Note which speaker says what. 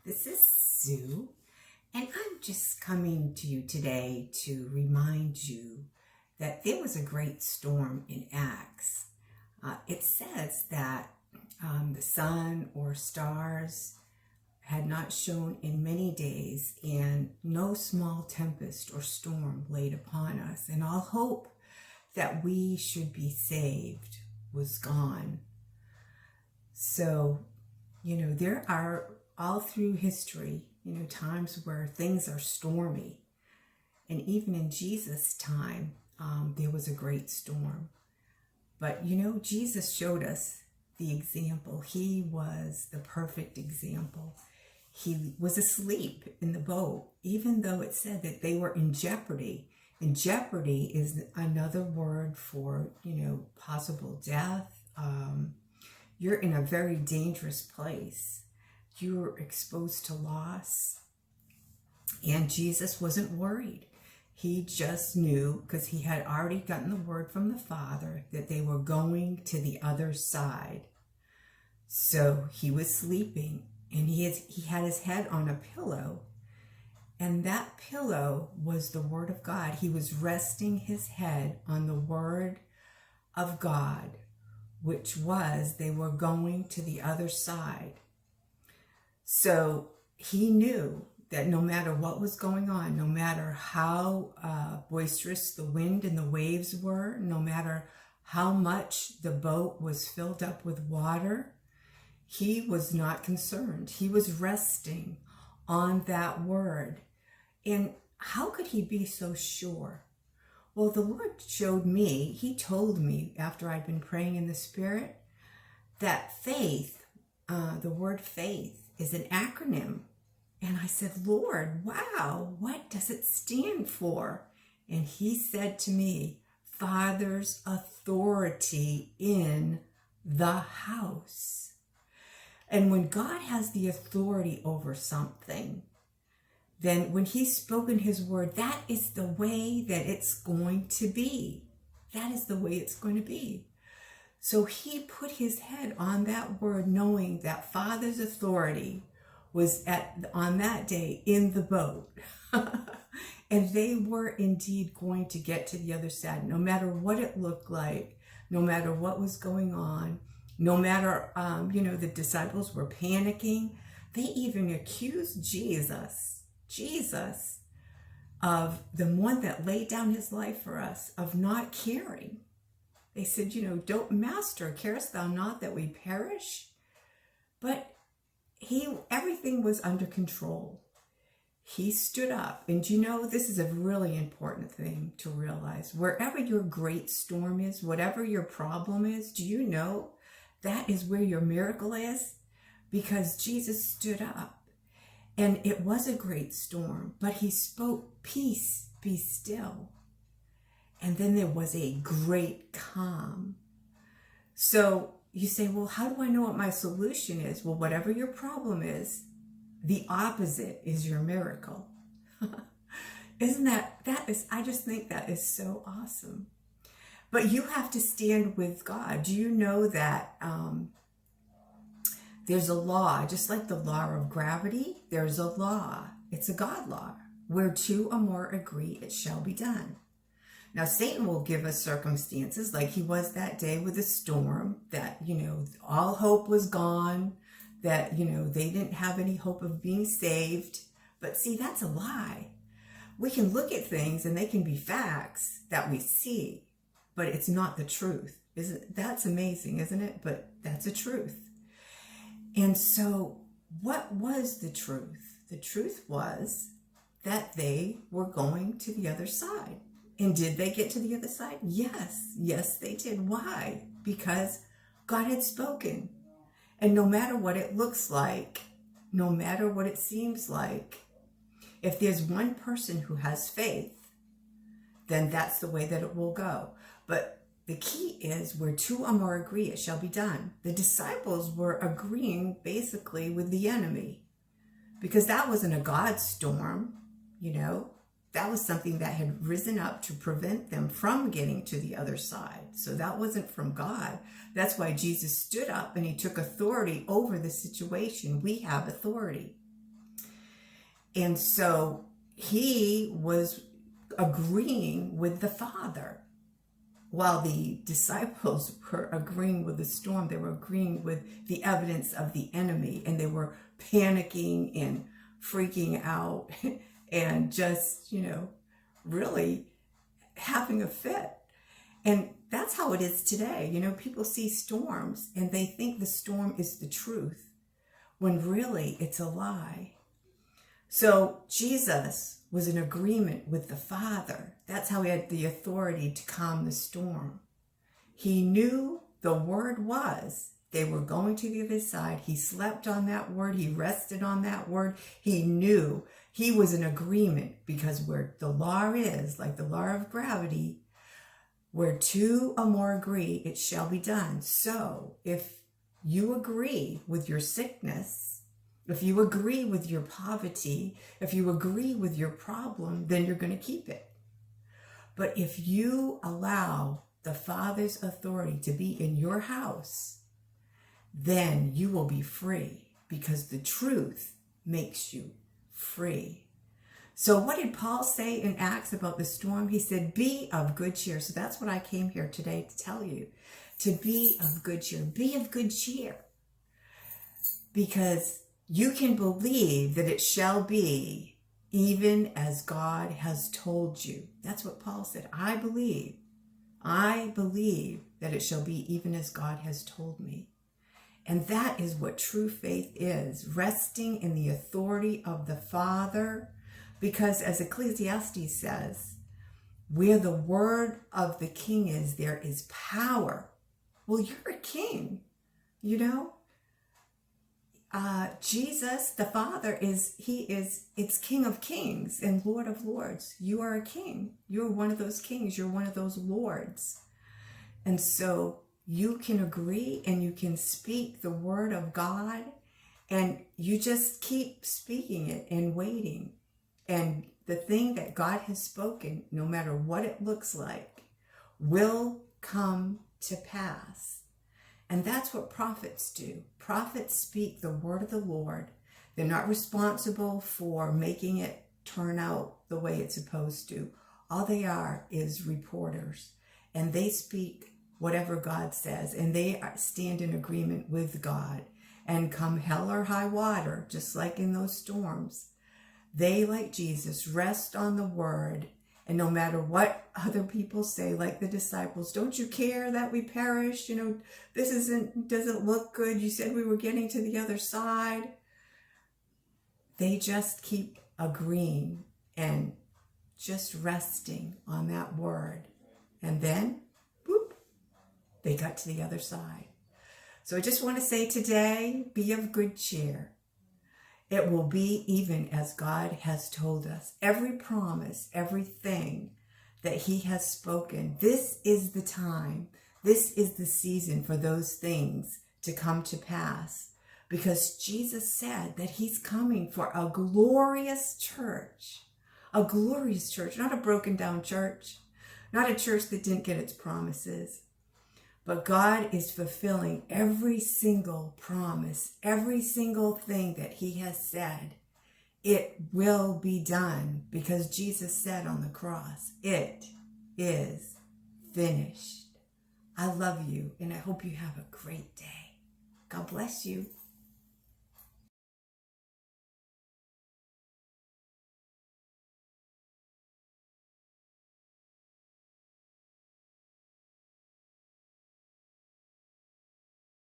Speaker 1: This is Sue, and I'm just coming to you today to remind you that there was a great storm in Acts. It says that the sun or stars had not shone in many days, and no small tempest or storm laid upon us, and all hope that we should be saved was gone. So, there are all through history, times where things are stormy. And even in Jesus' time, there was a great storm. But, Jesus showed us the example. He was the perfect example. He was asleep in the boat, even though it said that they were in jeopardy. And jeopardy is another word for, possible death. You're in a very dangerous place. You're exposed to loss. And Jesus wasn't worried. He just knew, because he had already gotten the word from the Father, that they were going to the other side. So he was sleeping, and he had his head on a pillow. And that pillow was the Word of God. He was resting his head on the Word of God, which was they were going to the other side. So he knew that no matter what was going on, no matter how boisterous the wind and the waves were, no matter how much the boat was filled up with water, he was not concerned. He was resting on that word. And how could he be so sure? Well, the Lord showed me, he told me after I'd been praying in the Spirit, that faith, the word faith, is an acronym. And I said, Lord, wow, what does it stand for? And he said to me, Father's authority in the house. And when God has the authority over something, then when he's spoken his word, that is the way that it's going to be. That is the way it's going to be. So he put his head on that word, knowing that Father's authority was on that day in the boat. And they were indeed going to get to the other side, no matter what it looked like, no matter what was going on, no matter, the disciples were panicking. They even accused Jesus, of the one that laid down his life for us, of not caring. They said, don't, Master, carest thou not that we perish? But everything was under control. He stood up. And this is a really important thing to realize. Wherever your great storm is, whatever your problem is, do you know that is where your miracle is? Because Jesus stood up. And it was a great storm, but he spoke, peace, be still. And then there was a great calm. So you say, well, how do I know what my solution is? Well, whatever your problem is, the opposite is your miracle. Isn't I just think that is so awesome. But you have to stand with God. Do you know that there's a law, just like the law of gravity, there's a law. It's a God law. Where two or more agree, it shall be done. Now, Satan will give us circumstances like he was that day with the storm, that, all hope was gone, that, they didn't have any hope of being saved. But see, that's a lie. We can look at things and they can be facts that we see, but it's not the truth. That's amazing, isn't it? But that's a truth. And so what was the truth? The truth was that they were going to the other side. And did they get to the other side? Yes. Yes, they did. Why? Because God had spoken. And no matter what it looks like, no matter what it seems like, if there's one person who has faith, then that's the way that it will go. But the key is where two or more agree, it shall be done. The disciples were agreeing basically with the enemy, because that wasn't a God storm, That was something that had risen up to prevent them from getting to the other side. So that wasn't from God. That's why Jesus stood up and he took authority over the situation. We have authority. And so he was agreeing with the Father. While the disciples were agreeing with the storm, they were agreeing with the evidence of the enemy, and they were panicking and freaking out and just, really having a fit. And that's how it is today. People see storms and they think the storm is the truth, when really it's a lie. So Jesus was in agreement with the Father. That's how he had the authority to calm the storm. He knew the word was they were going to the other side. He slept on that word. He rested on that word. He knew he was in agreement, because where the law is, like the law of gravity, where two or more agree, it shall be done. So if you agree with your sickness, if you agree with your poverty, if you agree with your problem, then you're going to keep it. But if you allow the Father's authority to be in your house, then you will be free, because the truth makes you free. So what did Paul say in Acts about the storm? He said, be of good cheer. So that's what I came here today to tell you, to be of good cheer. Be of good cheer, because you can believe that it shall be even as God has told you. That's what Paul said. I believe that it shall be even as God has told me. And that is what true faith is, resting in the authority of the Father. Because as Ecclesiastes says, where the word of the king is, there is power. Well, you're a king, Jesus, the Father, it's King of Kings and Lord of Lords. You are a king. You're one of those kings. You're one of those lords. And so you can agree and you can speak the word of God, and you just keep speaking it and waiting. And the thing that God has spoken, no matter what it looks like, will come to pass. And that's what prophets do. Prophets speak the word of the Lord. They're not responsible for making it turn out the way it's supposed to. All they are is reporters. And they speak whatever God says. And they stand in agreement with God. And come hell or high water, just like in those storms, they, like Jesus, rest on the word. And no matter what other people say, like the disciples, don't you care that we perish? This doesn't look good. You said we were getting to the other side. They just keep agreeing and just resting on that word. And then, boop, they got to the other side. So I just want to say today, be of good cheer. It will be even as God has told us. Every promise, everything that he has spoken, this is the time, this is the season for those things to come to pass. Because Jesus said that he's coming for a glorious church, not a broken down church, not a church that didn't get its promises. But God is fulfilling every single promise, every single thing that he has said. It will be done, because Jesus said on the cross, it is finished. I love you, and I hope you have a great day. God bless you.